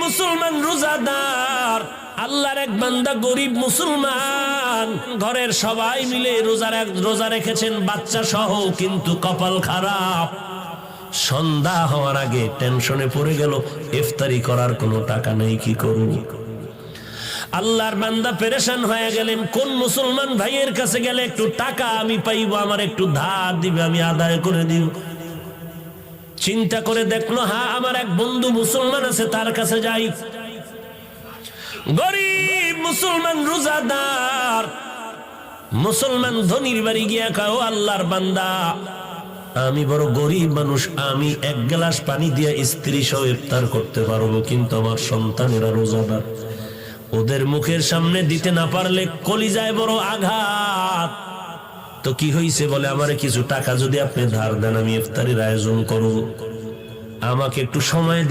মুসলমান রোজাদার, আল্লাহর এক বান্দা গরিব মুসলমান, ঘরের সবাই মিলে রোজা রেখেছেন বাচ্চা সহ, কিন্তু কপাল খারাপ। সন্ধ্যা হওয়ার আগে টেনশনে পড়ে গেল, ইফতারি করার কোনো টাকা নেই, কি করব? আল্লাহর বান্দা পেরেশান হয়ে গেলেন, কোন মুসলমান ভাইয়ের কাছে গেলে একটু টাকা আমি পাইব, আমার একটু ধার দিবে, আমি আদায় করে দিব। চিন্তা করে দেখলো, হ্যাঁ আমার এক বন্ধু মুসলমান আছে, তার কাছে যাই। গরিব মুসলমান রোজাদার মুসলমান ধনীর বাড়ি গিয়া খাও, আল্লাহর বান্দা আমি বড় গরিব মানুষ, আমি এক গ্লাস পানি দিয়ে স্ত্রী সহ ইফতার করতে পারবো, কিন্তু আমার সন্তানেরা রোজাদার, ওদের মুখের সামনে দিতে না পারলে কলিজায় বড় আঘাত। তো কি হইছে? বলে আমারে কিছু টাকা যদি আপনি ধার দেন, আমি ইফতারির আয়োজন করব, আমাকে একটু সময়